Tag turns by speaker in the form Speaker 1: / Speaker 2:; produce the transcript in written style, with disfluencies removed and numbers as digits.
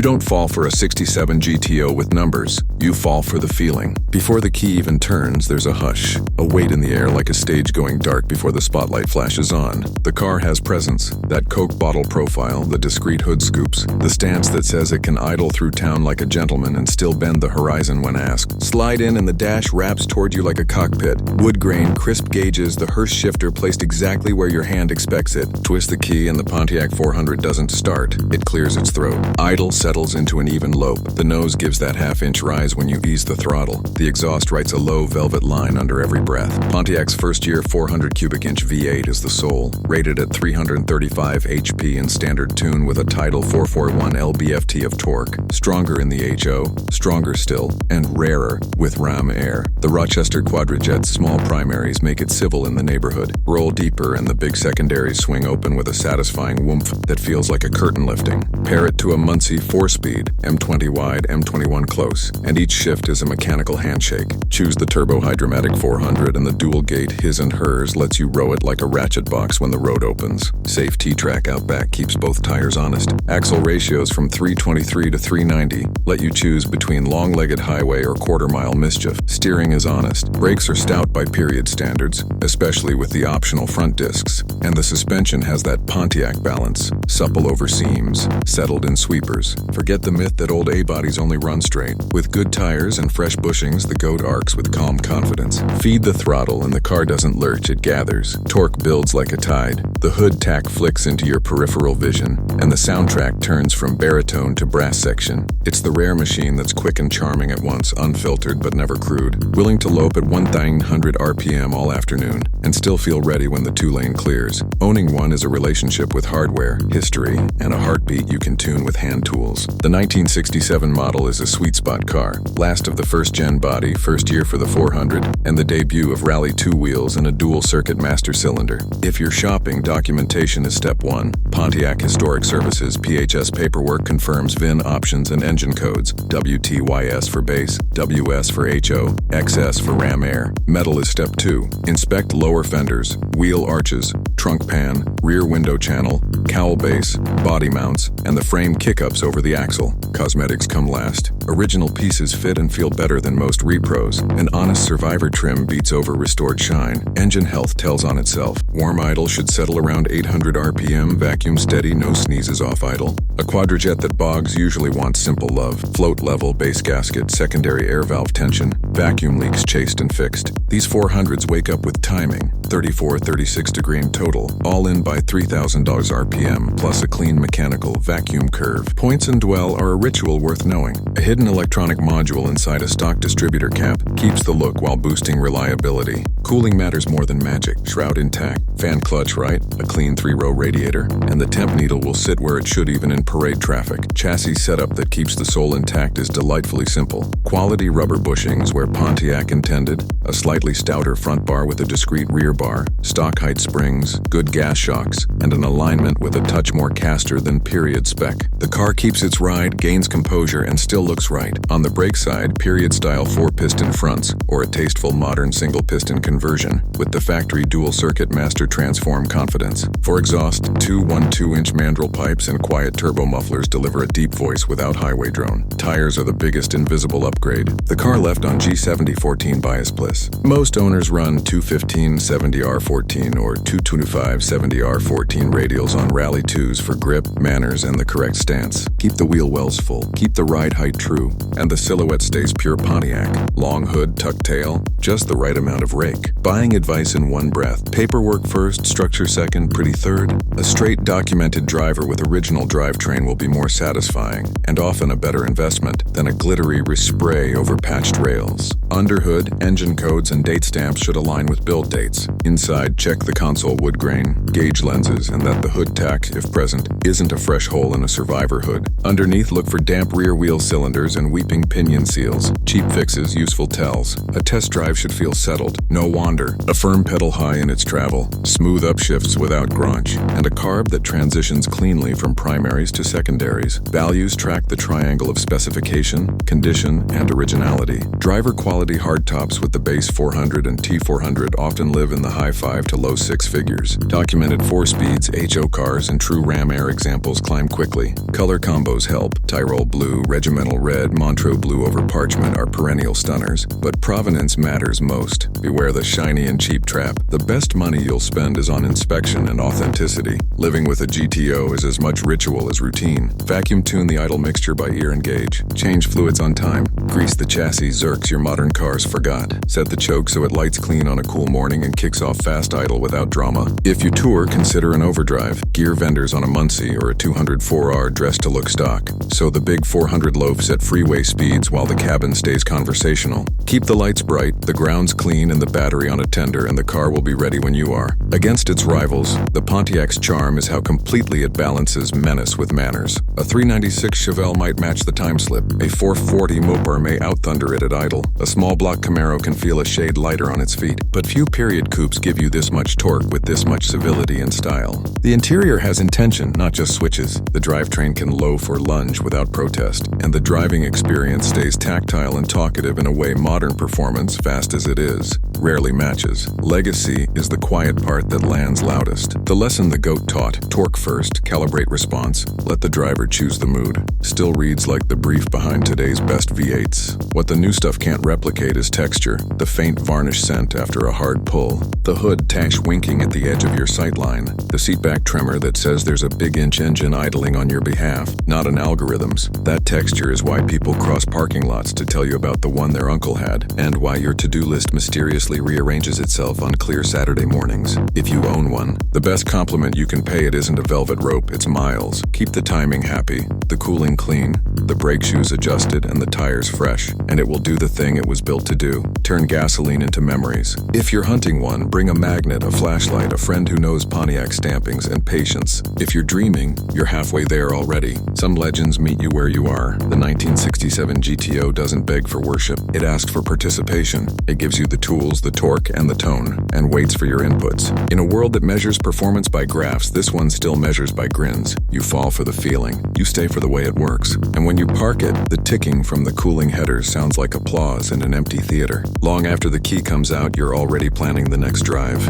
Speaker 1: You don't fall for a 67 GTO with numbers, you fall for the feeling. Before the key even turns, there's a hush, a weight in the air like a stage going dark before the spotlight flashes on. The car has presence, that Coke bottle profile, the discreet hood scoops, the stance that says it can idle through town like a gentleman and still bend the horizon when asked. Slide in and the dash wraps toward you like a cockpit. Wood grain, crisp gauges, the Hurst shifter placed exactly where your hand expects it. Twist the key and the Pontiac 400 doesn't start. It clears its throat. Idle settles into an even lope. The nose gives that half-inch rise when you ease the throttle. The exhaust writes a low velvet line under every breath. Pontiac's first-year 400 cubic inch V8 is the soul, rated at 335 HP in standard tune with a tidal 441 lb-ft of torque. Stronger in the HO, stronger still, and rarer with Ram Air. The Rochester Quadrajet's small primaries make it civil in the neighborhood. Roll deeper and the big secondaries swing open with a satisfying whoomph that feels like a curtain lifting. Pair it to a Muncie 4-speed, M20 wide, M21 close, and each shift is a mechanical handshake. Choose the Turbo Hydromatic 400 and the Dual-Gate his and hers lets you row it like a ratchet box when the road opens. Safe T-Track out back keeps both tires honest. Axle ratios from 323 to 390 let you choose between long-legged highway or quarter-mile mischief. Steering is honest. Brakes are stout by period standards, especially with the optional front discs, and the suspension has that Pontiac balance. Supple over seams, settled in sweepers. Forget the myth that old A-bodies only run straight. With good tires and fresh bushings, the goat arcs with calm confidence. Feed the throttle and the car doesn't lurch, it gathers. Torque builds like a tide. The hood tack flicks into your peripheral vision, and the soundtrack turns from baritone to brass section. It's the rare machine that's quick and charming at once, unfiltered but never crude. Willing to lope at 1,900 RPM all afternoon, and still feel ready when the two-lane clears. Owning one is a relationship with hardware, history, and a heartbeat you can tune with hand tools. The 1967 model is a sweet spot car. Last of the first-gen body, first year for the 400, and the debut of Rally 2 wheels and a dual-circuit master cylinder. If you're shopping, documentation is step one. Pontiac Historic Services PHS paperwork confirms VIN options and engine codes. WTYS for base, WS for HO, XS for Ram Air. Metal is step two. Inspect lower fenders, wheel arches, trunk pan, rear window channel, cowl base, body mounts, and the frame kick-ups over the axle. Cosmetics come last. Original pieces fit and feel better than most repros. An honest survivor trim beats over restored shine. Engine health tells on itself. Warm idle should settle around 800 RPM, vacuum steady, no sneezes off idle. A quadrajet that bogs usually wants simple love. Float level, base gasket, secondary air valve tension, vacuum leaks chased and fixed. These 400s wake up with timing. 34-36 degree in total, all in by $3,000 RPM, plus a clean mechanical vacuum curve. Points and dwell are a ritual worth knowing. A hidden electronic module inside a stock distributor cap keeps the look while boosting reliability. Cooling matters more than magic. Shroud intact, fan clutch right, a clean 3-row radiator, and the temp needle will sit where it should even in parade traffic. Chassis setup that keeps the soul intact is delightfully simple. Quality rubber bushings where Pontiac intended, a slightly stouter front bar with a discreet rear bar, stock height springs, good gas shocks, and an alignment with a touch more caster than period spec. The car keeps its ride, gains composure, and still looks right. On the brake side, period-style 4-piston fronts, or a tasteful modern single-piston conversion, with the factory dual-circuit master transform confidence. For exhaust, two 1.2-inch mandrel pipes and quiet turbo mufflers deliver a deep voice without highway drone. Tires are the biggest invisible upgrade. The car left on G70 14 bias bliss. Most owners run 215 70R14 or 225 70R14 radials on Rally 2s for grip, manners, and the correct stance. Keep the wheel wells full, keep the ride height true, and the silhouette stays pure Pontiac. Long hood, tucked tail, just the right amount of rake. Buying advice in one breath. Paperwork first, structure second, pretty third. A straight documented driver with original drivetrain will be more satisfying, and often a better investment, than a glittery respray over patched rails. Under hood, engine codes and date stamps should align with build dates. Inside, check the console wood grain, gauge lenses, and that the hood tack, if present, isn't a fresh hole in a survivor hood. Underneath, look for damp rear wheel cylinders and weeping pinion seals. Cheap fixes, useful tells. A test drive should feel settled, no wander. A firm pedal high in its travel, smooth upshifts without grunge, and a carb that transitions cleanly from primaries to secondaries. Values track the triangle of specification, condition, and originality. Driver quality hardtops with the base 400 and T400 often live in the the high 5 to low 6 figures. Documented 4 speeds, HO cars, and true Ram Air examples climb quickly. Color combos help. Tyrol blue, regimental red, Montreux blue over parchment are perennial stunners. But provenance matters most. Beware the shiny and cheap trap. The best money you'll spend is on inspection and authenticity. Living with a GTO is as much ritual as routine. Vacuum tune the idle mixture by ear and gauge. Change fluids on time. Grease the chassis zerks your modern cars forgot. Set the choke so it lights clean on a cool morning and kicks off fast idle without drama. If you tour, consider an overdrive. Gear vendors on a Muncie or a 204R dressed to look stock. So the big 400 loafs at freeway speeds while the cabin stays conversational. Keep the lights bright, the grounds clean, and the battery on a tender, and the car will be ready when you are. Against its rivals, the Pontiac's charm is how completely it balances menace with manners. A 396 Chevelle might match the time slip. A 440 Mopar may outthunder it at idle. A small block Camaro can feel a shade lighter on its feet. But few period coupes give you this much torque with this much civility and style. The interior has intention, not just switches. The drivetrain can loaf or lunge without protest. And the driving experience stays tactile and talkative in a way modern performance, fast as it is, rarely matches. Legacy is the quiet part that lands loudest. The lesson the GOAT taught, torque first, calibrate response, let the driver choose the mood, still reads like the brief behind today's best V8s. What the new stuff can't replicate is texture, the faint varnish scent after a hard pull, the hood tach winking at the edge of your sightline, the seatback tremor that says there's a big inch engine idling on your behalf, not an algorithm's. That texture is why people cross parking lots to tell you about the one their uncle had, and why your to-do list mysteriously rearranges itself on clear Saturday mornings. If you own one, the best compliment you can pay it isn't a velvet rope, it's miles. Keep the timing happy, the cooling clean, the brake shoes adjusted, and the tires fresh, and it will do the thing it was built to do. Turn gasoline into memories. If you're hunting one, bring a magnet, a flashlight, a friend who knows Pontiac stampings, and patience. If you're dreaming, you're halfway there already. Some legends meet you where you are. The 1967 GTO doesn't beg for worship. It asks for participation. It gives you the tools, the torque, and the tone, and waits for your inputs. In a world that measures performance by graphs, this one still measures by grins. You fall for the feeling. You stay for the way it works. And when you park it, the ticking from the cooling headers sounds like applause in an empty theater. Long after the key comes out, you're already planning the next drive.